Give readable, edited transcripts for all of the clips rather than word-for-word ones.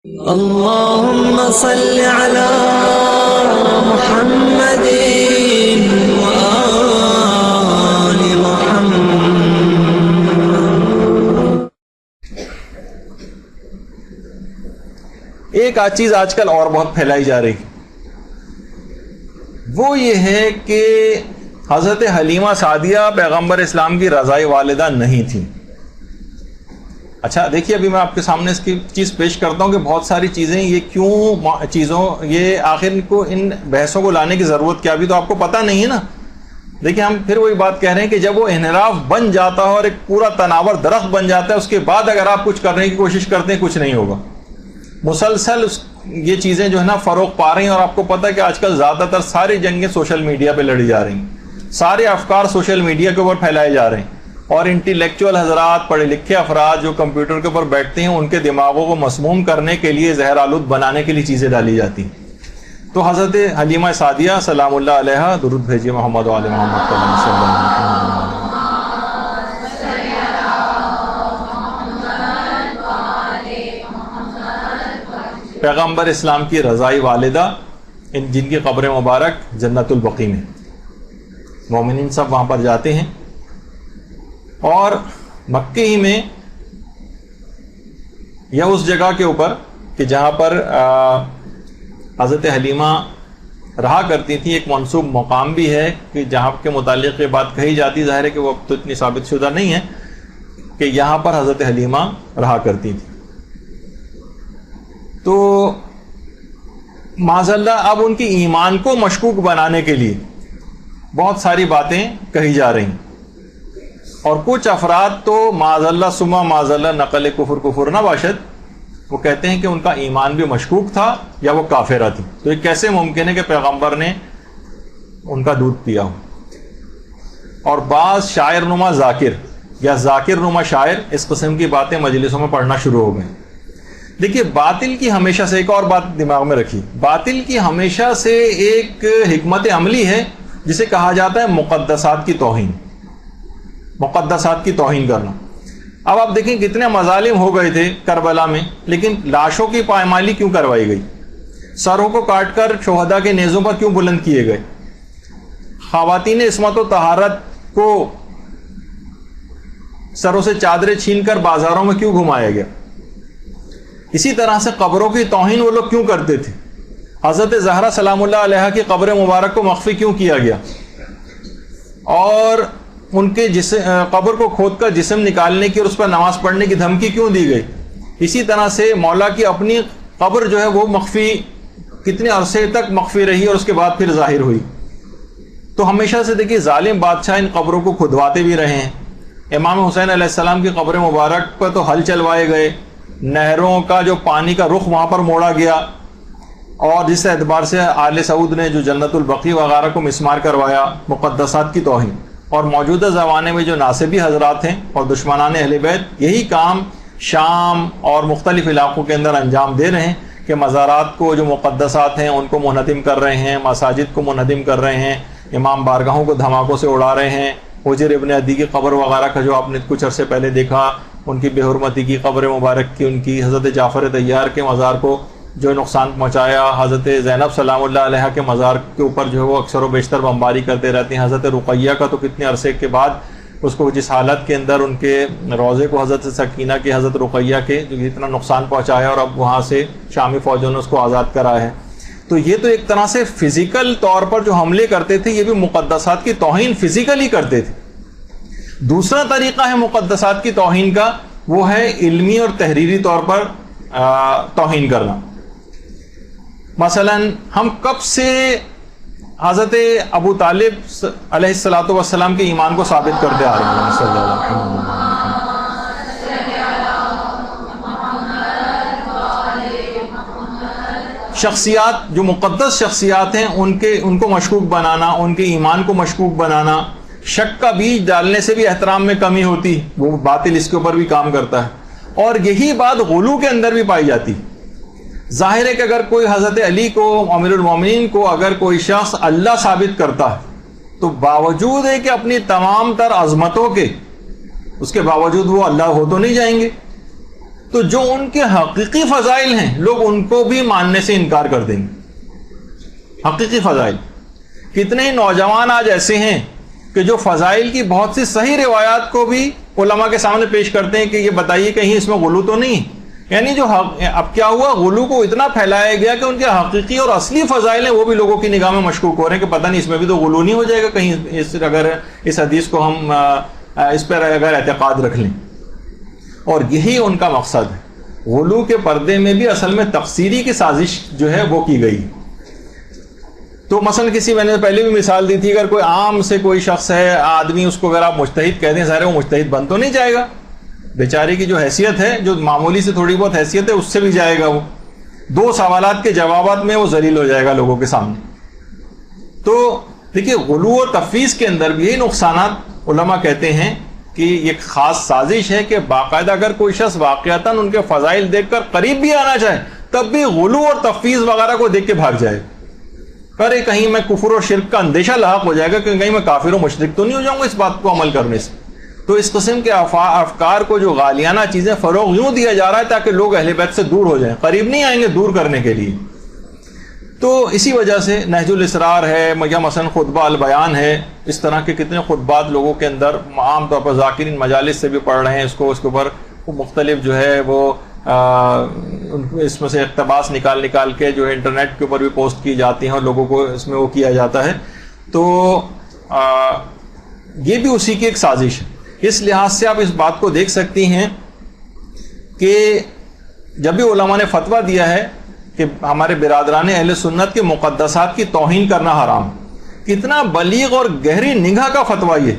اللهم صل على محمد وآل محمد۔ ایک چیز آج کل اور بہت پھیلائی جا رہی وہ یہ ہے کہ حضرت حلیمہ سعدیہ پیغمبر اسلام کی رضائی والدہ نہیں تھی۔ اچھا دیکھیے، ابھی میں آپ کے سامنے اس کی چیز پیش کرتا ہوں کہ بہت ساری چیزیں یہ آخر کو ان بحثوں کو لانے کی ضرورت کیا، بھی تو آپ کو پتہ نہیں ہے نا۔ دیکھیے، ہم پھر وہی بات کہہ رہے ہیں کہ جب وہ انحراف بن جاتا ہے اور ایک پورا تناور درخت بن جاتا ہے، اس کے بعد اگر آپ کچھ کرنے کی کوشش کرتے ہیں کچھ نہیں ہوگا۔ مسلسل یہ چیزیں جو ہے نا فروغ پا رہی ہیں، اور آپ کو پتہ ہے کہ آج کل زیادہ تر ساری جنگیں سوشل میڈیا پہ لڑی جا رہی ہیں، سارے افکار سوشل میڈیا کے اوپر پھیلائے جا رہے ہیں، اور انٹیلیکچوئل حضرات، پڑھے لکھے افراد جو کمپیوٹر کے اوپر بیٹھتے ہیں، ان کے دماغوں کو مسموم کرنے کے لیے، زہر آلود بنانے کے لیے چیزیں ڈالی جاتی ہیں۔ تو حضرت حلیمہ سعدیہ سلام اللہ علیہ، درود بھیجیے محمد وآل محمد صلی اللہ علیہ وسلم۔ پیغمبر اسلام کی رضائی والدہ، جن کی قبر مبارک جنت البقیع میں، مومنین سب وہاں پر جاتے ہیں، اور مکے ہی میں یا اس جگہ کے اوپر کہ جہاں پر حضرت حلیمہ رہا کرتی تھی، ایک منسوب مقام بھی ہے کہ جہاں کے متعلق یہ بات کہی جاتی، ظاہر ہے کہ وہ اب تو اتنی ثابت شدہ نہیں ہے، کہ یہاں پر حضرت حلیمہ رہا کرتی تھی۔ تو معاذ اللہ اب ان کی ایمان کو مشکوک بنانے کے لیے بہت ساری باتیں کہی جا رہی ہیں، اور کچھ افراد تو معاذ اللہ ثم معاذ اللہ نقل کفر نہ باشد، وہ کہتے ہیں کہ ان کا ایمان بھی مشکوک تھا یا وہ کافرہ تھی۔ تو یہ کیسے ممکن ہے کہ پیغمبر نے ان کا دودھ پیا ہو؟ اور بعض شاعر نما ذاکر یا ذاکر نما شاعر اس قسم کی باتیں مجلسوں میں پڑھنا شروع ہو گئے۔ دیکھیے، باطل کی ہمیشہ سے ایک اور بات دماغ میں رکھی، باطل کی ہمیشہ سے ایک حکمت عملی ہے جسے کہا جاتا ہے مقدسات کی توہین، مقدسات کی توہین کرنا۔ اب آپ دیکھیں کتنے مظالم ہو گئے تھے کربلا میں، لیکن لاشوں کی پائمالی کیوں کروائی گئی؟ سروں کو کاٹ کر شہداء کے نیزوں پر کیوں بلند کیے گئے؟ خواتین عصمت و طہارت کو سروں سے چادریں چھین کر بازاروں میں کیوں گھمایا گیا؟ اسی طرح سے قبروں کی توہین وہ لوگ کیوں کرتے تھے؟ حضرت زہرا سلام اللہ علیہ کی قبر مبارک کو مخفی کیوں کیا گیا؟ اور ان کے قبر کو کھود کر جسم نکالنے کی اور اس پر نماز پڑھنے کی دھمکی کیوں دی گئی؟ اسی طرح سے مولا کی اپنی قبر جو ہے وہ مخفی کتنے عرصے تک مخفی رہی اور اس کے بعد پھر ظاہر ہوئی۔ تو ہمیشہ سے دیکھیے ظالم بادشاہ ان قبروں کو کھدواتے بھی رہے ہیں۔ امام حسین علیہ السلام کی قبر مبارک پر تو ہل چلوائے گئے، نہروں کا جو پانی کا رخ وہاں پر موڑا گیا، اور جس اعتبار سے آل سعود نے جو جنت البقیع وغیرہ کو مسمار کروایا، مقدسات کی توہین۔ اور موجودہ زمانے میں جو ناصبی حضرات ہیں اور دشمنان اہل بیت یہی کام شام اور مختلف علاقوں کے اندر انجام دے رہے ہیں کہ مزارات کو جو مقدسات ہیں ان کو منہدم کر رہے ہیں، مساجد کو منہدم کر رہے ہیں، امام بارگاہوں کو دھماکوں سے اڑا رہے ہیں۔ حجر ابن عدی کی قبر وغیرہ کا جو آپ نے کچھ عرصے پہلے دیکھا، ان کی بے حرمتی کی قبر مبارک کی، ان کی حضرت جعفر طیار کے مزار کو جو نقصان پہنچایا، حضرت زینب سلام اللہ علیہ کے مزار کے اوپر جو ہے وہ اکثر و بیشتر بمباری کرتے رہتے ہیں۔ حضرت رقیہ کا تو کتنے عرصے کے بعد اس کو جس حالت کے اندر ان کے روضے کو حضرت سکینہ کے، حضرت رقیہ کے جو اتنا نقصان پہنچایا، اور اب وہاں سے شامی فوجوں نے اس کو آزاد کرایا ہے۔ تو یہ تو ایک طرح سے فزیکل طور پر جو حملے کرتے تھے، یہ بھی مقدسات کی توہین فزیکلی کرتے تھے۔ دوسرا طریقہ ہے مقدسات کی توہین کا، وہ ہے علمی اور تحریری طور پر توہین کرنا۔ مثلا ہم کب سے حضرت ابو طالب علیہ الصلوۃ والسلام کے ایمان کو ثابت کرتے آ رہے ہیں صلی اللہ علیہ وسلم۔ شخصیات جو مقدس شخصیات ہیں ان کو مشکوک بنانا، ان کے ایمان کو مشکوک بنانا، شک کا بیج ڈالنے سے بھی احترام میں کمی ہوتی، وہ باطل اس کے اوپر بھی کام کرتا ہے، اور یہی بات غلو کے اندر بھی پائی جاتی۔ ظاہر ہے کہ اگر کوئی حضرت علی کو، امیر المومنین کو، اگر کوئی شخص اللہ ثابت کرتا ہے تو باوجود ہے کہ اپنی تمام تر عظمتوں کے، اس کے باوجود وہ اللہ ہو تو نہیں جائیں گے۔ تو جو ان کے حقیقی فضائل ہیں لوگ ان کو بھی ماننے سے انکار کر دیں گے. حقیقی فضائل. کتنے ہی نوجوان آج ایسے ہیں کہ جو فضائل کی بہت سی صحیح روایات کو بھی علماء کے سامنے پیش کرتے ہیں کہ یہ بتائیے کہیں اس میں غلو تو نہیں. یعنی جو اب کیا ہوا, غلو کو اتنا پھیلایا گیا کہ ان کے حقیقی اور اصلی فضائل ہیں وہ بھی لوگوں کی نگاہ میں مشکوک ہو رہے ہیں کہ پتہ نہیں اس میں بھی تو غلو نہیں ہو جائے گا کہیں اگر اس حدیث کو ہم اس پر اگر اعتقاد رکھ لیں. اور یہی ان کا مقصد ہے. غلو کے پردے میں بھی اصل میں تقصیری کی سازش جو ہے وہ کی گئی. تو مثلا میں نے پہلے بھی مثال دی تھی, اگر کوئی عام سے کوئی شخص ہے آدمی, اس کو اگر آپ مجتہد کہہ دیں, ظاہر وہ مجتہد بن تو نہیں جائے گا. بیچارے کی جو حیثیت ہے, جو معمولی سے تھوڑی بہت حیثیت ہے, اس سے بھی جائے گا وہ. 2 سوالات کے جوابات میں وہ ذلیل ہو جائے گا لوگوں کے سامنے. تو دیکھیے غلو و تفویض کے اندر بھی یہی نقصانات علماء کہتے ہیں کہ یہ خاص سازش ہے کہ باقاعدہ اگر کوئی شخص واقعتاً ان کے فضائل دیکھ کر قریب بھی آنا چاہے تب بھی غلو اور تفویض وغیرہ کو دیکھ کے بھاگ جائے. کرے کہیں میں کفر اور شرک کا اندیشہ لاحق ہو جائے گا کہ کہیں میں کافر و مشرک تو نہیں ہو جاؤں گا اس بات کو عمل کرنے سے. تو اس قسم کے افکار کو جو غالیانہ چیزیں فروغ یوں دیا جا رہا ہے تاکہ لوگ اہل بیت سے دور ہو جائیں, قریب نہیں آئیں گے دور کرنے کے لیے. تو اسی وجہ سے نہج الاسرار ہے یا مثلا خطبہ البیان ہے, اس طرح کے کتنے خطبات لوگوں کے اندر عام طور پر ذاکرین مجالس سے بھی پڑھ رہے ہیں. اس کے اوپر مختلف جو ہے وہ اس میں سے اقتباس نکال کے جو ہے انٹرنیٹ کے اوپر بھی پوسٹ کی جاتی ہیں اور لوگوں کو اس میں وہ کیا جاتا ہے. تو یہ بھی اسی کی ایک سازش ہے. اس لحاظ سے آپ اس بات کو دیکھ سکتی ہیں کہ جب بھی علماء نے فتویٰ دیا ہے کہ ہمارے برادران اہل سنت کے مقدسات کی توہین کرنا حرام, کتنا بلیغ اور گہری نگاہ کا فتویٰ یہ.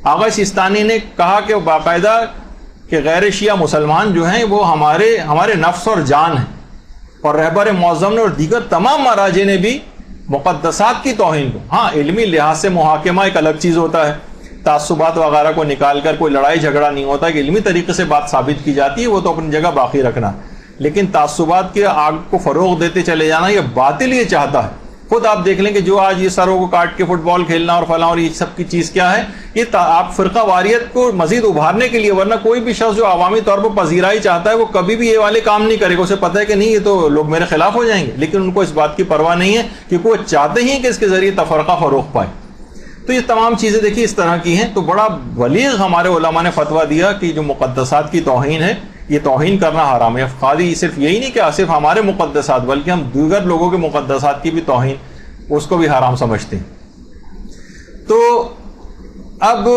آغا سیستانی نے کہا کہ باقاعدہ کہ غیر شیعہ مسلمان جو ہیں وہ ہمارے نفس اور جان ہیں, اور رہبر معظم نے اور دیگر تمام مراجع نے بھی مقدسات کی توہین کو, ہاں علمی لحاظ سے محاکمہ ایک الگ چیز ہوتا ہے, تعصبات وغیرہ کو نکال کر کوئی لڑائی جھگڑا نہیں ہوتا, کہ علمی طریقے سے بات ثابت کی جاتی ہے, وہ تو اپنی جگہ باقی رکھنا. لیکن تعصبات کے آگ کو فروغ دیتے چلے جانا یہ باطل یہ چاہتا ہے. خود آپ دیکھ لیں کہ جو آج یہ سروں کو کاٹ کے فٹ بال کھیلنا اور فلاں اور یہ سب کی چیز کیا ہے, یہ آپ فرقہ واریت کو مزید ابھارنے کے لیے, ورنہ کوئی بھی شخص جو عوامی طور پر پذیرائی چاہتا ہے وہ کبھی بھی یہ والے کام نہیں کرے گا. اسے پتہ ہے کہ نہیں یہ تو لوگ میرے خلاف ہو جائیں گے, لیکن ان کو اس بات کی پرواہ نہیں ہے کیونکہ وہ چاہتے ہی کہ اس کے ذریعے تفرقہ فروغ پائے. تو یہ تمام چیزیں دیکھیے اس طرح کی ہیں. تو بڑا بلیغ ہمارے علماء نے فتویٰ دیا کہ جو مقدسات کی توہین ہے یہ توہین کرنا حرام ہے. خالی صرف یہی نہیں کہ صرف ہمارے مقدسات بلکہ ہم دیگر لوگوں کے مقدسات کی بھی توہین اس کو بھی حرام سمجھتے ہیں. تو اب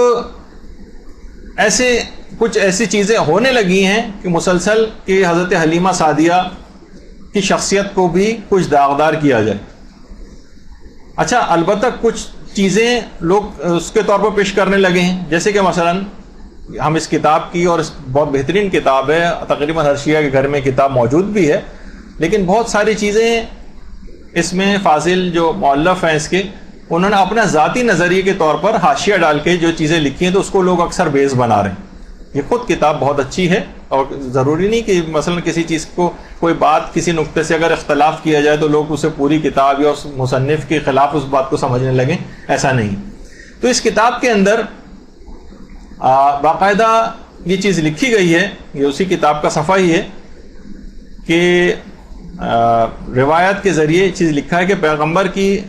کچھ ایسی چیزیں ہونے لگی ہیں کہ مسلسل کہ حضرت حلیمہ سعدیہ کی شخصیت کو بھی کچھ داغدار کیا جائے. اچھا, البتہ کچھ چیزیں لوگ اس کے طور پر پیش کرنے لگے ہیں, جیسے کہ مثلا ہم اس کتاب کی, اور بہت بہترین کتاب ہے, تقریباً ہر شیعہ کے گھر میں کتاب موجود بھی ہے, لیکن بہت ساری چیزیں اس میں فاضل جو مؤلف ہیں اس کے, انہوں نے اپنا ذاتی نظریے کے طور پر حاشیہ ڈال کے جو چیزیں لکھی ہیں تو اس کو لوگ اکثر بیس بنا رہے ہیں. یہ خود کتاب بہت اچھی ہے, اور ضروری نہیں کہ مثلا کسی چیز کو کوئی بات کسی نقطے سے اگر اختلاف کیا جائے تو لوگ اسے پوری کتاب یا اس مصنف کے خلاف اس بات کو سمجھنے لگیں, ایسا نہیں. تو اس کتاب کے اندر باقاعدہ یہ چیز لکھی گئی ہے, یہ اسی کتاب کا صفحہ ہی ہے کہ روایت کے ذریعے چیز لکھا ہے کہ پیغمبر کی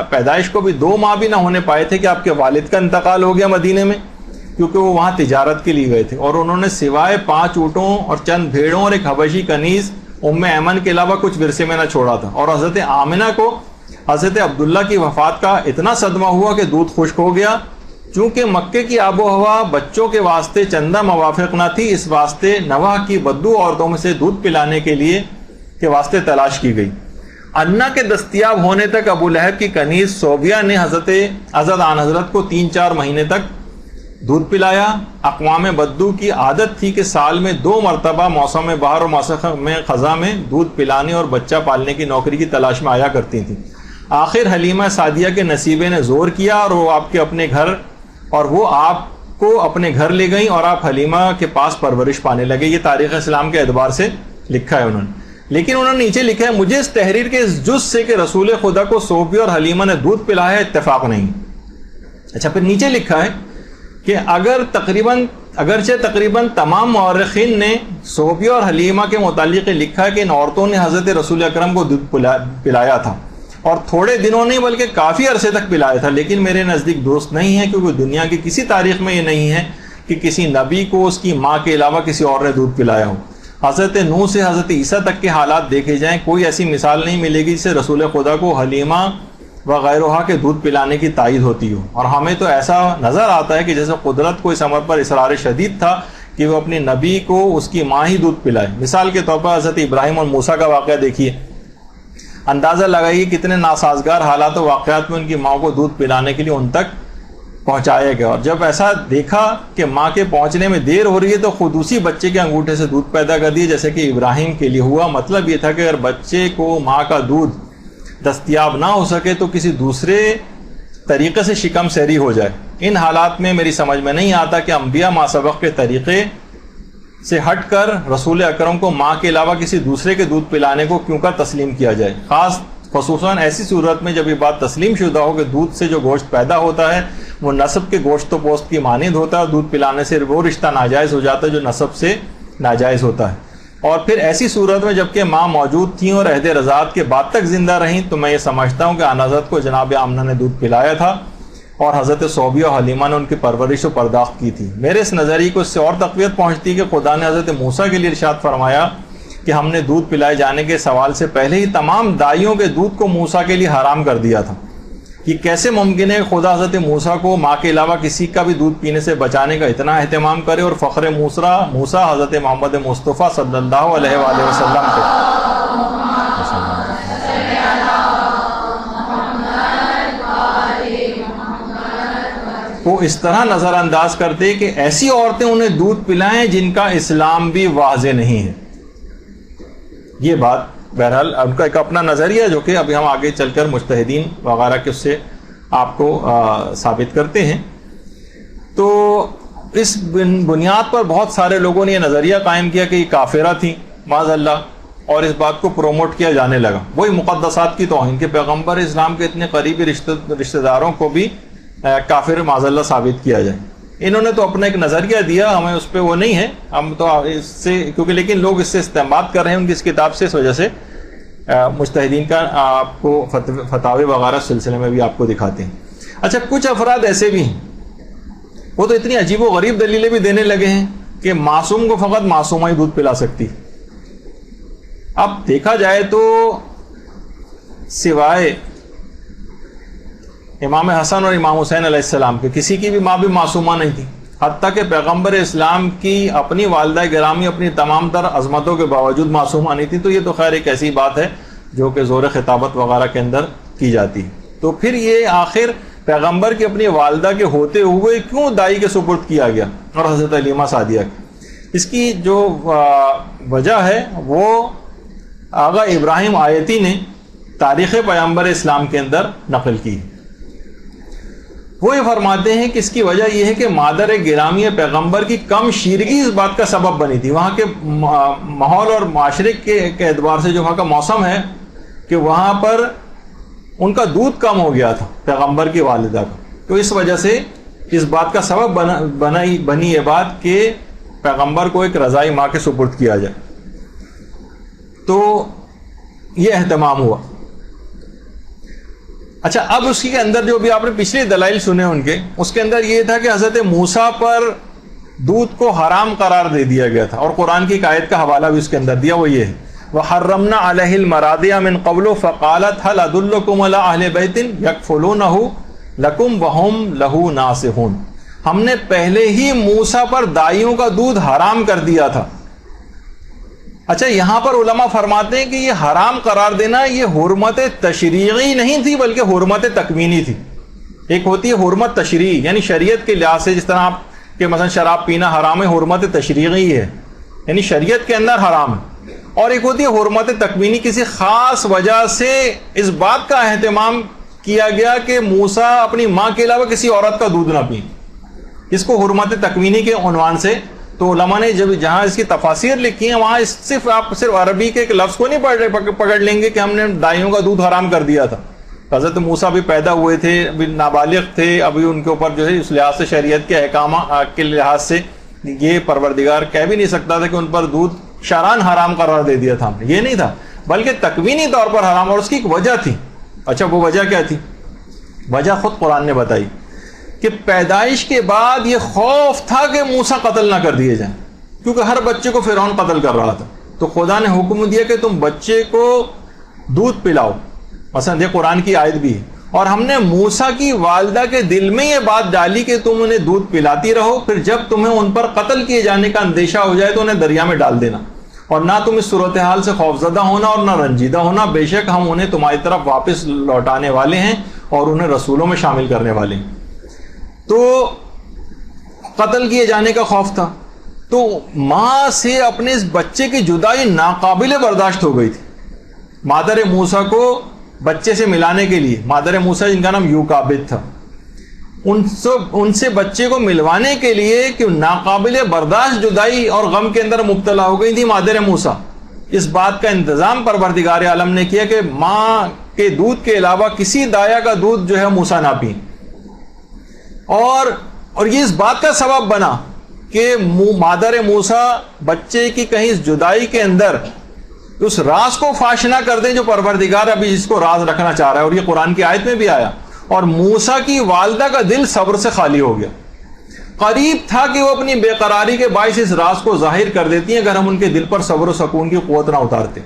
پیدائش کو بھی 2 ماہ بھی نہ ہونے پائے تھے کہ آپ کے والد کا انتقال ہو گیا مدینے میں, کیونکہ وہ وہاں تجارت کے لیے گئے تھے, اور انہوں نے سوائے 5 اونٹوں اور چند بھیڑوں اور ایک حبشی کنیز ام ایمن کے علاوہ کچھ ورثے میں نہ چھوڑا تھا. اور حضرت آمنہ کو حضرت عبداللہ کی وفات کا اتنا صدمہ ہوا کہ دودھ خشک ہو گیا, چونکہ مکے کی آب و ہوا بچوں کے واسطے چندہ موافق نہ تھی, اس واسطے نواح کی بدو عورتوں میں سے دودھ پلانے کے لیے کے واسطے تلاش کی گئی. انا کے دستیاب ہونے تک ابو لہب کی کنیز صوبیہ نے حضرت آن حضرت کو 3-4 مہینے تک دودھ پلایا. اقوام بدو کی عادت تھی کہ سال میں 2 مرتبہ موسم بہار اور موسم خزاں میں دودھ پلانے اور بچہ پالنے کی نوکری کی تلاش میں آیا کرتی تھیں. آخر حلیمہ سعدیہ کے نصیبے نے زور کیا اور وہ آپ کو اپنے گھر لے گئیں اور آپ حلیمہ کے پاس پرورش پانے لگے. یہ تاریخ اسلام کے اعتبار سے لکھا ہے انہوں نے. لیکن انہوں نے نیچے لکھا ہے مجھے اس تحریر کے اس جز سے کہ رسول خدا کو صوفی اور حلیمہ نے دودھ پلایا اتفاق نہیں. اچھا, پھر نیچے لکھا ہے کہ اگر تقریباً اگرچہ تقریباً تمام مورخین نے صحبیہ اور حلیمہ کے متعلق لکھا ہے کہ ان عورتوں نے حضرت رسول اکرم کو دودھ پلایا تھا، اور تھوڑے دنوں نہیں بلکہ کافی عرصے تک پلایا تھا، لیکن میرے نزدیک درست نہیں ہے، کیونکہ دنیا کی کسی تاریخ میں یہ نہیں ہے کہ کسی نبی کو اس کی ماں کے علاوہ کسی اور نے دودھ پلایا ہو۔ حضرت نوح سے حضرت عیسیٰ تک کے حالات دیکھے جائیں، کوئی ایسی مثال نہیں ملے گی جسے رسول خدا کو حلیمہ وغیرہ کے دودھ پلانے کی تائید ہوتی ہو، اور ہمیں تو ایسا نظر آتا ہے کہ جیسے قدرت کو اس امر پر اصرار شدید تھا کہ وہ اپنے نبی کو اس کی ماں ہی دودھ پلائے۔ مثال کے طور پر حضرت ابراہیم اور موسیٰ کا واقعہ دیکھیے، اندازہ لگائیے کتنے ناسازگار حالات و واقعات میں ان کی ماں کو دودھ پلانے کے لیے ان تک پہنچایا گیا، اور جب ایسا دیکھا کہ ماں کے پہنچنے میں دیر ہو رہی ہے تو خود اسی بچے کے انگوٹھے سے دودھ پیدا کر دیے، جیسے کہ ابراہیم کے لیے ہوا۔ مطلب یہ تھا کہ اگر بچے کو ماں کا دودھ دستیاب نہ ہو سکے تو کسی دوسرے طریقے سے شکم سیری ہو جائے۔ ان حالات میں میری سمجھ میں نہیں آتا کہ انبیاء ما سبق کے طریقے سے ہٹ کر رسول اکرم کو ماں کے علاوہ کسی دوسرے کے دودھ پلانے کو کیوں کر تسلیم کیا جائے، خصوصاً ایسی صورت میں جب یہ بات تسلیم شدہ ہو کہ دودھ سے جو گوشت پیدا ہوتا ہے وہ نسب کے گوشت و پوست کی مانند ہوتا ہے، اور دودھ پلانے سے وہ رشتہ ناجائز ہو جاتا ہے جو نسب سے ناجائز ہوتا ہے۔ اور پھر ایسی صورت میں جبکہ ماں موجود تھیں اور عہد رضاعت کے بعد تک زندہ رہیں، تو میں یہ سمجھتا ہوں کہ آن حضرت کو جناب آمنہ نے دودھ پلایا تھا، اور حضرت صحبیہ اور حلیمہ نے ان کی پرورش و پرداخت کی تھی۔ میرے اس نظریے کو اس سے اور تقویت پہنچتی کہ خدا نے حضرت موسیٰ کے لیے ارشاد فرمایا کہ ہم نے دودھ پلائے جانے کے سوال سے پہلے ہی تمام دائیوں کے دودھ کو موسیٰ کے لیے حرام کر دیا تھا۔ یہ کیسے ممکن ہے کہ خدا حضرت موسیٰ کو ماں کے علاوہ کسی کا بھی دودھ پینے سے بچانے کا اتنا اہتمام کرے، اور فخر موسیٰ حضرت محمد مصطفیٰ صلی اللہ علیہ وآلہ وسلم کو اس طرح نظر انداز کرتے کہ ایسی عورتیں انہیں دودھ پلائیں جن کا اسلام بھی واضح نہیں ہے۔ یہ بات بہرحال ان کا ایک اپنا نظریہ جو کہ ابھی ہم آگے چل کر مجتہدین وغیرہ کے اس سے آپ کو ثابت کرتے ہیں۔ تو اس بنیاد پر بہت سارے لوگوں نے یہ نظریہ قائم کیا کہ یہ کافرہ تھیں معاذ اللہ، اور اس بات کو پروموٹ کیا جانے لگا، وہی مقدسات کی توہین کہ پیغمبر اسلام کے اتنے قریبی رشتہ داروں کو بھی کافر معاذ اللہ ثابت کیا جائے۔ انہوں نے تو اپنا ایک نظریہ دیا، ہمیں اس پہ وہ نہیں ہے، ہم تو اس سے کیونکہ لیکن لوگ اس سے استنباط کر رہے ہیں ان کی اس کتاب سے، اس وجہ سے مجتہدین کا آپ کو فتاوی وغیرہ سلسلے میں بھی آپ کو دکھاتے ہیں۔ اچھا، کچھ افراد ایسے بھی ہیں وہ تو اتنی عجیب و غریب دلیلیں بھی دینے لگے ہیں کہ معصوم کو فقط معصومہ ہی دودھ پلا سکتی۔ اب دیکھا جائے تو سوائے امام حسن اور امام حسین علیہ السلام کے کسی کی بھی ماں بھی معصومہ نہیں تھی، حتیٰ کہ پیغمبر اسلام کی اپنی والدہ گرامی اپنی تمام تر عظمتوں کے باوجود معصومہ نہیں تھی۔ تو یہ تو خیر ایک ایسی بات ہے جو کہ زور خطابت وغیرہ کے اندر کی جاتی ہے۔ تو پھر یہ آخر پیغمبر کی اپنی والدہ کے ہوتے ہوئے کیوں دائی کے سپرد کیا گیا اور حضرت حلیمہ سعدیہ کی؟ اس کی جو وجہ ہے وہ آغا ابراہیم آیتی نے تاریخ پیغمبر اسلام کے اندر نقل کی۔ وہ یہ فرماتے ہیں کہ اس کی وجہ یہ ہے کہ مادر گرامی پیغمبر کی کم شیرگی اس بات کا سبب بنی تھی۔ وہاں کے ماحول اور معاشرے کے اعتبار سے جو وہاں کا موسم ہے کہ وہاں پر ان کا دودھ کم ہو گیا تھا پیغمبر کی والدہ کا، تو اس وجہ سے اس بات کا سبب بنی یہ بات کہ پیغمبر کو ایک رضائی ماں کے سپرد کیا جائے۔ تو یہ اہتمام ہوا۔ اچھا، اب اس کے اندر جو بھی آپ نے پچھلے دلائل سنے ان کے، اس کے اندر یہ تھا کہ حضرت موسیٰ پر دودھ کو حرام قرار دے دیا گیا تھا، اور قرآن کی ایک آیت کا حوالہ بھی اس کے اندر دیا، وہ یہ ہے وَحَرَّمْنَا عَلَيْهِ الْمَرَاضِعَ مِنْ قَبْلُ فَقَالَتْ هَلْ أَدُلُّكُمْ عَلَىٰ أَهْلِ بَيْتٍ يَكْفُلُونَهُ لَكُمْ وَهُمْ لَهُ نَاصِحُونَ۔ ہم نے پہلے ہی موسیٰ پر دائیوں کا دودھ حرام کر دیا تھا۔ اچھا، یہاں پر علماء فرماتے ہیں کہ یہ حرام قرار دینا یہ حرمت تشریعی نہیں تھی بلکہ حرمت تکوینی تھی۔ ایک ہوتی ہے حرمت تشریعی، یعنی شریعت کے لحاظ سے، جس طرح آپ کہ مثلا شراب پینا حرام ہے، حرمت تشریعی ہے یعنی شریعت کے اندر حرام ہے، اور ایک ہوتی ہے حرمت تکوینی، کسی خاص وجہ سے اس بات کا اہتمام کیا گیا کہ موسیٰ اپنی ماں کے علاوہ کسی عورت کا دودھ نہ پئیں، اس کو حرمت تکوینی کے عنوان سے۔ تو علماء نے جب جہاں اس کی تفاسیر لکھی ہیں وہاں آپ صرف عربی کے ایک لفظ کو نہیں پکڑ لیں گے کہ ہم نے دائیوں کا دودھ حرام کر دیا تھا۔ حضرت موسیٰ بھی پیدا ہوئے تھے، ابھی نابالغ تھے، ابھی ان کے اوپر جو ہے اس لحاظ سے شریعت کے احکام کے لحاظ سے یہ پروردگار کہہ بھی نہیں سکتا تھا کہ ان پر دودھ شرعاً حرام قرار دے دیا تھا ہم نے، یہ نہیں تھا، بلکہ تکوینی طور پر حرام، اور اس کی ایک وجہ تھی۔ اچھا وہ وجہ کیا تھی؟ وجہ خود قرآن نے بتائی کہ پیدائش کے بعد یہ خوف تھا کہ موسیٰ قتل نہ کر دیے جائیں، کیونکہ ہر بچے کو فرعون قتل کر رہا تھا، تو خدا نے حکم دیا کہ تم بچے کو دودھ پلاؤ، مثلا یہ قرآن کی آیت بھی ہے، اور ہم نے موسیٰ کی والدہ کے دل میں یہ بات ڈالی کہ تم انہیں دودھ پلاتی رہو، پھر جب تمہیں ان پر قتل کیے جانے کا اندیشہ ہو جائے تو انہیں دریا میں ڈال دینا، اور نہ تم اس صورتحال سے خوفزدہ ہونا اور نہ رنجیدہ ہونا، بے شک ہم انہیں تمہاری طرف واپس لوٹانے والے ہیں اور انہیں رسولوں میں شامل کرنے والے ہیں۔ تو قتل کیے جانے کا خوف تھا، تو ماں سے اپنے اس بچے کی جدائی ناقابل برداشت ہو گئی تھی۔ مادر موسیٰ کو بچے سے ملانے کے لیے، مادر موسیٰ جن کا نام یوکابد تھا، ان سے بچے کو ملوانے کے لیے کہ ناقابل برداشت جدائی اور غم کے اندر مبتلا ہو گئی تھی مادر موسیٰ۔ اس بات کا انتظام پروردگار عالم نے کیا کہ ماں کے دودھ کے علاوہ کسی دایا کا دودھ جو ہے موسیٰ نہ پئیں، اور یہ اس بات کا سبب بنا کہ مادر موسیٰ بچے کی کہیں اس جدائی کے اندر اس راز کو فاش نہ کر دیں جو پروردگار ابھی اس کو راز رکھنا چاہ رہا ہے، اور یہ قرآن کی آیت میں بھی آیا، اور موسیٰ کی والدہ کا دل صبر سے خالی ہو گیا۔ قریب تھا کہ وہ اپنی بے قراری کے باعث اس راز کو ظاہر کر دیتی ہیں اگر ہم ان کے دل پر صبر و سکون کی قوت نہ اتارتے،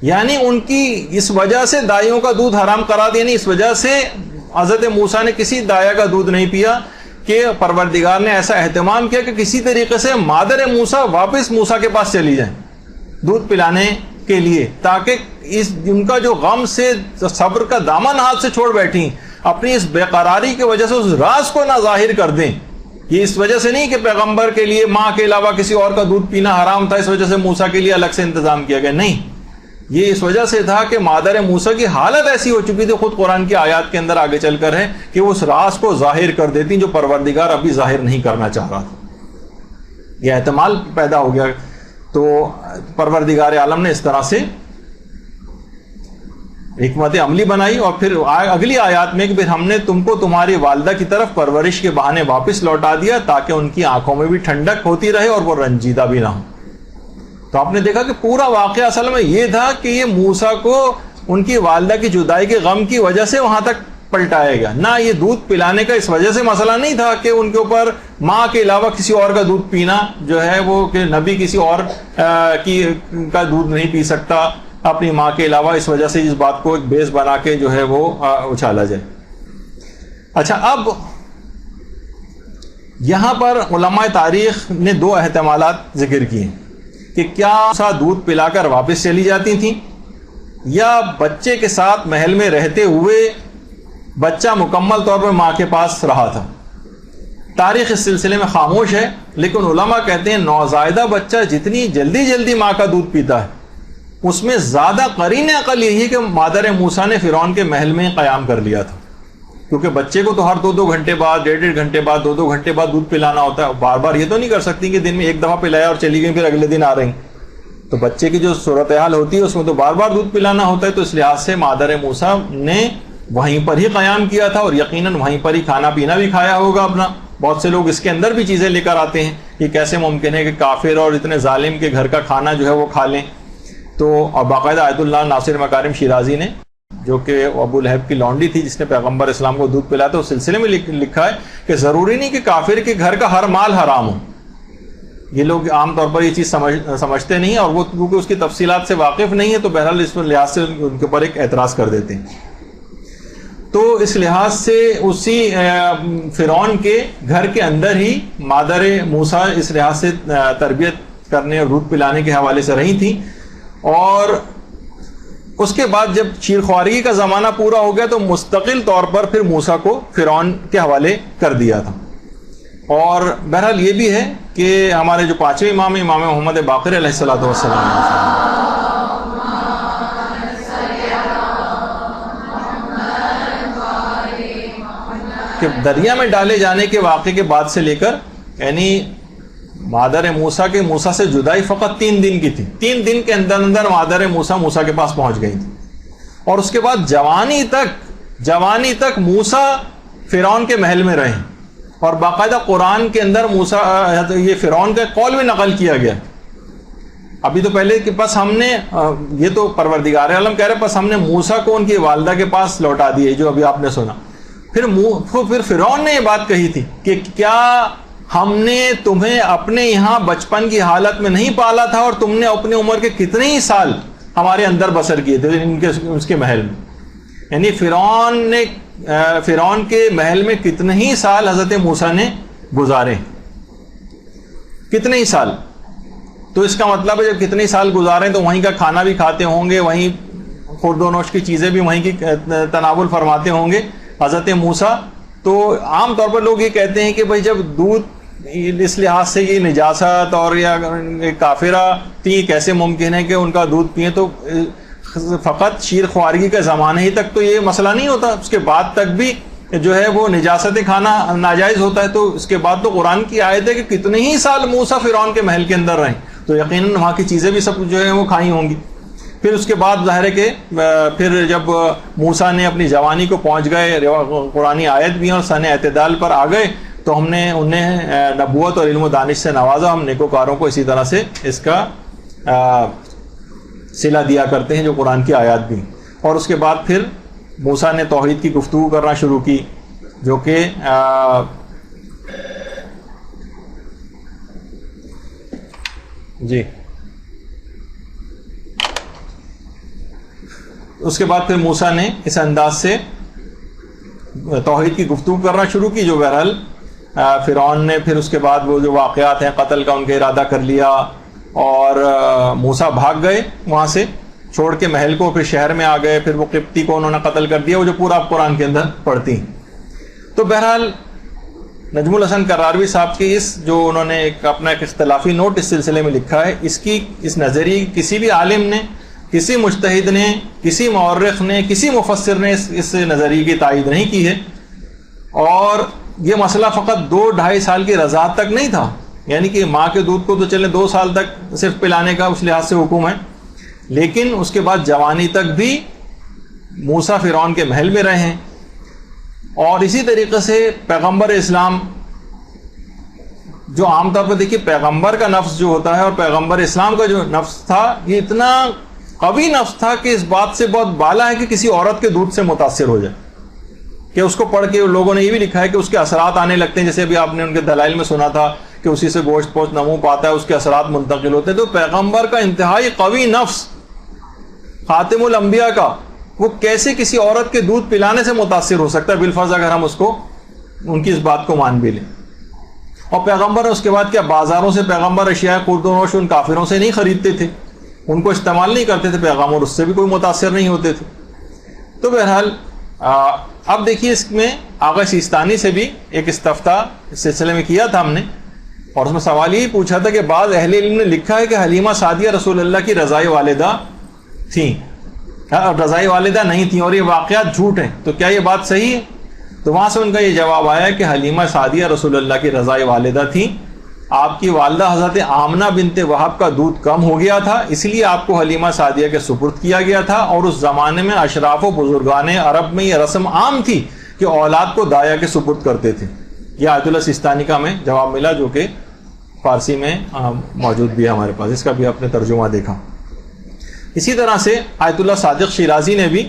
یعنی ان کی اس وجہ سے دائیوں کا دودھ حرام قرار دیا، یعنی اس وجہ سے حضرت موسیٰ نے کسی دایا کا دودھ نہیں پیا کہ پروردگار نے ایسا اہتمام کیا کہ کسی طریقے سے مادر موسیٰ واپس موسیٰ کے پاس چلی جائیں دودھ پلانے کے لیے، تاکہ ان کا جو غم سے صبر کا دامن ہاتھ سے چھوڑ بیٹھی، اپنی اس بے قراری کی وجہ سے اس راز کو نہ ظاہر کر دیں۔ یہ اس وجہ سے نہیں کہ پیغمبر کے لیے ماں کے علاوہ کسی اور کا دودھ پینا حرام تھا، اس وجہ سے موسیٰ کے لیے الگ سے انتظام کیا گیا، نہیں، یہ اس وجہ سے تھا کہ مادر موسیٰ کی حالت ایسی ہو چکی تھی، خود قرآن کی آیات کے اندر آگے چل کر ہے کہ وہ اس راز کو ظاہر کر دیتی جو پروردگار ابھی ظاہر نہیں کرنا چاہ رہا تھا۔ یہ احتمال پیدا ہو گیا، تو پروردگار عالم نے اس طرح سے حکمت عملی بنائی، اور پھر اگلی آیات میں کہ پھر ہم نے تم کو تمہاری والدہ کی طرف پرورش کے بہانے واپس لوٹا دیا تاکہ ان کی آنکھوں میں بھی ٹھنڈک ہوتی رہے اور وہ رنجیدہ بھی نہ ہو۔ تو آپ نے دیکھا کہ پورا واقعہ اصل میں یہ تھا کہ یہ موسیٰ کو ان کی والدہ کی جدائی کے غم کی وجہ سے وہاں تک پلٹایا گیا، نہ یہ دودھ پلانے کا اس وجہ سے مسئلہ نہیں تھا کہ ان کے اوپر ماں کے علاوہ کسی اور کا دودھ پینا جو ہے وہ کہ نبی کسی اور کا دودھ نہیں پی سکتا اپنی ماں کے علاوہ، اس وجہ سے اس بات کو ایک بیس بنا کے جو ہے وہ اچھالا جائے۔ اچھا، اب یہاں پر علماء تاریخ نے دو احتمالات ذکر کیے کہ کیا موسیٰ دودھ پلا کر واپس چلی جاتی تھیں، یا بچے کے ساتھ محل میں رہتے ہوئے بچہ مکمل طور پر ماں کے پاس رہا تھا۔ تاریخ اس سلسلے میں خاموش ہے، لیکن علماء کہتے ہیں نوزائیدہ بچہ جتنی جلدی ماں کا دودھ پیتا ہے اس میں زیادہ قرین عقل یہی ہے کہ مادر موسیٰ نے فرعون کے محل میں قیام کر لیا تھا، کیونکہ بچے کو تو ہر 2 گھنٹے بعد، 1.5 گھنٹے بعد، 2 گھنٹے بعد دودھ پلانا ہوتا ہے، بار بار یہ تو نہیں کر سکتی کہ دن میں ایک دفعہ پلایا اور چلی گئی پھر اگلے دن آ رہی، تو بچے کی جو صورتحال ہوتی ہے اس میں تو بار بار دودھ پلانا ہوتا ہے، تو اس لحاظ سے مادر موسیٰ نے وہیں پر ہی قیام کیا تھا، اور یقیناً وہیں پر ہی کھانا پینا بھی کھایا ہوگا اپنا۔ بہت سے لوگ اس کے اندر بھی چیزیں لے کر آتے ہیں، یہ کیسے ممکن ہے کہ کافر اور اتنے ظالم کے گھر کا کھانا جو ہے وہ کھا لیں، تو اور باقاعدہ آیت اللہ ناصر مکارم شیرازی نے، جو کہ ابو لہب کی لونڈی تھی جس نے پیغمبر اسلام کو دودھ پلایا تھا، اس سلسلے میں لکھا ہے کہ ضروری نہیں کہ کافر کے گھر کا ہر مال حرام ہو۔ یہ لوگ عام طور پر یہ چیز سمجھتے نہیں، اور وہ کیونکہ اس کی تفصیلات سے واقف نہیں ہے تو بہرحال اس لحاظ سے ان کے اوپر ایک اعتراض کر دیتے ہیں۔ تو اس لحاظ سے اسی فرعون کے گھر کے اندر ہی مادر موسیٰ اس لحاظ سے تربیت کرنے اور دودھ پلانے کے حوالے سے رہی تھیں، اور اس کے بعد جب شیر خوارگی کا زمانہ پورا ہو گیا تو مستقل طور پر پھر موسیٰ کو فرعون کے حوالے کر دیا تھا۔ اور بہرحال یہ بھی ہے کہ ہمارے جو 5ویں امام محمد باقر علیہ الصلوۃ والسلام کہ دریا میں ڈالے جانے کے واقعے کے بعد سے لے کر، یعنی مادر موسیٰ کے موسیٰ سے جدائی فقط 3 دن کی تھی، 3 دن کے اندر مادر موسیٰ کے پاس پہنچ گئی تھی، اور اس کے بعد جوانی تک موسیٰ فرعون کے محل میں رہے، اور باقاعدہ قرآن کے اندر موسیٰ یہ فرعون کا قول بھی نقل کیا گیا. ابھی تو پہلے کہ بس ہم نے یہ تو پروردگار عالم کہہ رہے بس ہم نے موسیٰ کو ان کی والدہ کے پاس لوٹا دیے جو ابھی آپ نے سنا. پھر فرعون نے یہ بات کہی تھی کہ کیا ہم نے تمہیں اپنے یہاں بچپن کی حالت میں نہیں پالا تھا اور تم نے اپنی عمر کے کتنے ہی سال ہمارے اندر بسر کیے تھے اس کے محل میں. یعنی فرعون کے محل میں کتنے ہی سال حضرت موسیٰ نے گزارے, کتنے ہی سال. تو اس کا مطلب ہے جب کتنے سال گزارے تو وہیں کا کھانا بھی کھاتے ہوں گے, وہیں خورد و نوش کی چیزیں بھی وہیں کی تناول فرماتے ہوں گے حضرت موسیٰ. تو عام طور پر لوگ یہ کہتے ہیں کہ بھائی جب دودھ اس لحاظ سے یہ نجاست اور یا کافرہ تھی, کیسے ممکن ہے کہ ان کا دودھ پئیں, تو فقط شیر خوارگی کے زمانے ہی تک تو یہ مسئلہ نہیں ہوتا, اس کے بعد تک بھی جو ہے وہ نجاست کھانا ناجائز ہوتا ہے. تو اس کے بعد تو قرآن کی آیت ہے کہ کتنے ہی سال موسیٰ فرعون کے محل کے اندر رہیں, تو یقیناً وہاں کی چیزیں بھی سب جو ہے وہ کھائی ہوں گی. پھر اس کے بعد ظاہر ہے کہ پھر جب موسیٰ نے اپنی جوانی کو پہنچ گئے, قرآنی آیت بھی اور سن اعتدال پر آ گئے, تو ہم نے انہیں نبوت اور علم و دانش سے نوازا. ہم نیکوکاروں کو اسی طرح سے اس کا صلہ دیا کرتے ہیں جو قرآن کی آیات بھی. اور اس کے بعد پھر موسیٰ نے توحید کی گفتگو کرنا شروع کی, جو کہ جی اس کے بعد پھر موسیٰ نے اس انداز سے توحید کی گفتگو کرنا شروع کی, جو بہرحال فرعون نے پھر اس کے بعد وہ جو واقعات ہیں قتل کا ان کا ارادہ کر لیا, اور موسیٰ بھاگ گئے وہاں سے چھوڑ کے محل کو, پھر شہر میں آ گئے, پھر وہ قبطی کو انہوں نے قتل کر دیا, وہ جو پورا آپ قرآن کے اندر پڑھتی ہیں. تو بہرحال نجم الحسن کراروی صاحب کی اس جو انہوں نے اپنا ایک اختلافی نوٹ اس سلسلے میں لکھا ہے, اس نظریے کسی بھی عالم نے, کسی مجتہد نے, کسی مورخ نے, کسی مفسر نے اس نظریے کی تائید نہیں کی ہے. اور یہ مسئلہ فقط 2-2.5 سال کی رضاعت تک نہیں تھا, یعنی کہ ماں کے دودھ کو تو چلے 2 سال تک صرف پلانے کا اس لحاظ سے حکم ہے, لیکن اس کے بعد جوانی تک بھی موسیٰ فرعون کے محل میں رہے ہیں. اور اسی طریقے سے پیغمبر اسلام, جو عام طور پر دیکھیے پیغمبر کا نفس جو ہوتا ہے اور پیغمبر اسلام کا جو نفس تھا, یہ اتنا قوی نفس تھا کہ اس بات سے بہت بالا ہے کہ کسی عورت کے دودھ سے متاثر ہو جائے. کہ اس کو پڑھ کے لوگوں نے یہ بھی لکھا ہے کہ اس کے اثرات آنے لگتے ہیں, جیسے ابھی آپ نے ان کے دلائل میں سنا تھا کہ اسی سے گوشت پوشت نمو پاتا ہے, اس کے اثرات منتقل ہوتے ہیں. تو پیغمبر کا انتہائی قوی نفس, خاتم الانبیاء کا, وہ کیسے کسی عورت کے دودھ پلانے سے متاثر ہو سکتا ہے, بالفرض اگر ہم اس کو ان کی اس بات کو مان بھی لیں. اور پیغمبر نے اس کے بعد کیا بازاروں سے پیغمبر اشیاء خورد و نوش ان کافروں سے نہیں خریدتے تھے, ان کو استعمال نہیں کرتے تھے پیغمبر, اس سے بھی کوئی متاثر نہیں ہوتے تھے. تو بہرحال اب دیکھیے اس میں آغا سیستانی سے بھی ایک استفتاء اس سلسلے میں کیا تھا ہم نے, اور اس میں سوال یہ پوچھا تھا کہ بعض اہل علم نے لکھا ہے کہ حلیمہ سعدیہ رسول اللہ کی رضائی والدہ تھیں, رضائی والدہ نہیں تھیں, اور یہ واقعات جھوٹ ہیں, تو کیا یہ بات صحیح ہے؟ تو وہاں سے ان کا یہ جواب آیا کہ حلیمہ سعدیہ رسول اللہ کی رضائی والدہ تھیں. آپ کی والدہ حضرت آمنہ بنت وہب کا دودھ کم ہو گیا تھا, اس لیے آپ کو حلیمہ سعدیہ کے سپرد کیا گیا تھا. اور اس زمانے میں اشراف و بزرگان عرب میں یہ رسم عام تھی کہ اولاد کو دایا کے سپرد کرتے تھے. یہ آیت اللہ سیستانی کا ہمیں جواب ملا, جو کہ فارسی میں موجود بھی ہے ہمارے پاس, اس کا بھی آپ نے ترجمہ دیکھا. اسی طرح سے آیت اللہ صادق شیرازی نے بھی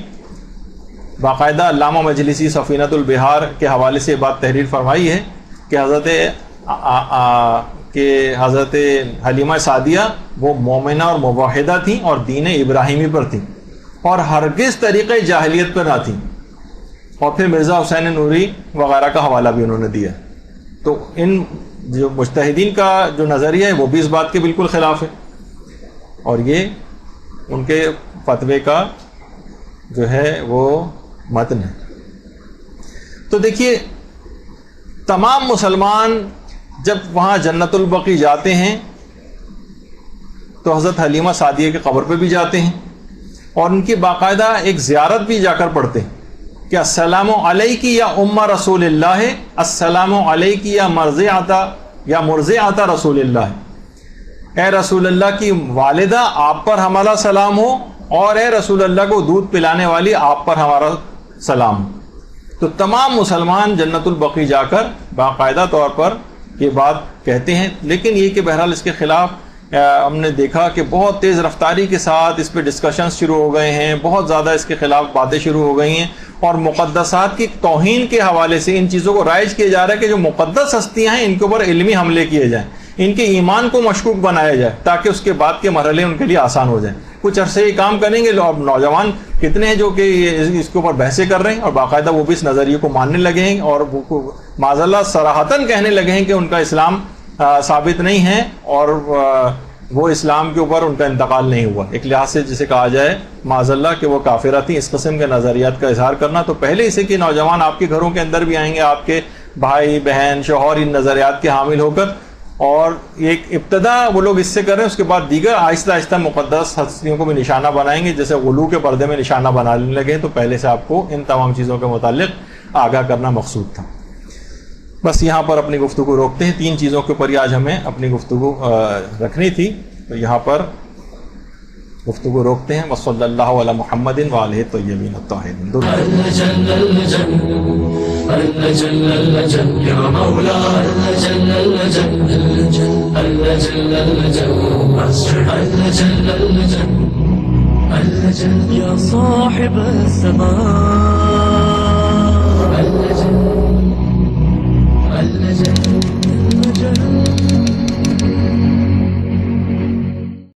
باقاعدہ علامہ مجلسی سفینۃ البحار کے حوالے سے بات تحریر فرمائی ہے کہ حضرت حلیمہ سعدیہ وہ مومنہ اور موحدہ تھیں اور دین ابراہیمی پر تھیں, اور ہرگز طریقہ جاہلیت پر نہ تھیں. اور پھر مرزا حسین نوری وغیرہ کا حوالہ بھی انہوں نے دیا. تو ان جو مجتہدین کا جو نظریہ ہے وہ بھی اس بات کے بالکل خلاف ہے, اور یہ ان کے فتوے کا جو ہے وہ متن ہے. تو دیکھیے تمام مسلمان جب وہاں جنت البقیع جاتے ہیں تو حضرت حلیمہ سعدیہ کی قبر پہ بھی جاتے ہیں, اور ان کی باقاعدہ ایک زیارت بھی جا کر پڑھتے ہیں کہ السلام علیک یا ام رسول اللہ, السلام علیک یا مرضعۃ رسول اللہ, اے رسول اللہ کی والدہ آپ پر ہمارا سلام ہو, اور اے رسول اللہ کو دودھ پلانے والی آپ پر ہمارا سلام. تو تمام مسلمان جنت البقیع جا کر باقاعدہ طور پر یہ بات کہتے ہیں. لیکن یہ کہ بہرحال اس کے خلاف ہم نے دیکھا کہ بہت تیز رفتاری کے ساتھ اس پہ ڈسکشنز شروع ہو گئے ہیں, بہت زیادہ اس کے خلاف باتیں شروع ہو گئی ہیں, اور مقدسات کی توہین کے حوالے سے ان چیزوں کو رائج کیا جا رہا ہے کہ جو مقدس ہستیاں ہیں ان کے اوپر علمی حملے کیے جائیں, ان کے ایمان کو مشکوک بنایا جائے تاکہ اس کے بعد کے مرحلے ان کے لیے آسان ہو جائیں. کچھ عرصے یہ کام کریں گے, اب نوجوان کتنے ہیں جو کہ اس کے اوپر بحثیں کر رہے ہیں اور باقاعدہ وہ بھی اس نظریے کو ماننے لگے ہیں اور معاذ اللہ صراحتاً کہنے لگے ہیں کہ ان کا اسلام ثابت نہیں ہے اور وہ اسلام کے اوپر ان کا انتقال نہیں ہوا. ایک لحاظ سے جسے کہا جائے معاذ اللہ کہ وہ کافرہ تھیں. اس قسم کے نظریات کا اظہار کرنا تو پہلے اسے کہ نوجوان آپ کے گھروں کے اندر بھی آئیں گے, آپ کے بھائی بہن شوہر ان نظریات کے حامل ہو کر, اور ایک ابتدا وہ لوگ اس سے کر رہے ہیں, اس کے بعد دیگر آہستہ آہستہ مقدس ہستیوں کو بھی نشانہ بنائیں گے, جیسے غلو کے پردے میں نشانہ بنانے لگے. تو پہلے سے آپ کو ان تمام چیزوں کے متعلق آگاہ کرنا مقصود تھا. بس یہاں پر اپنی گفتگو روکتے ہیں. 3 چیزوں کے اوپر ہی آج ہمیں اپنی گفتگو رکھنی تھی, تو یہاں پر گفتگو روکتے ہیں. وصلی اللہ علی محمد وآلہ الطیبین الطاہرین. يا صاحب السماء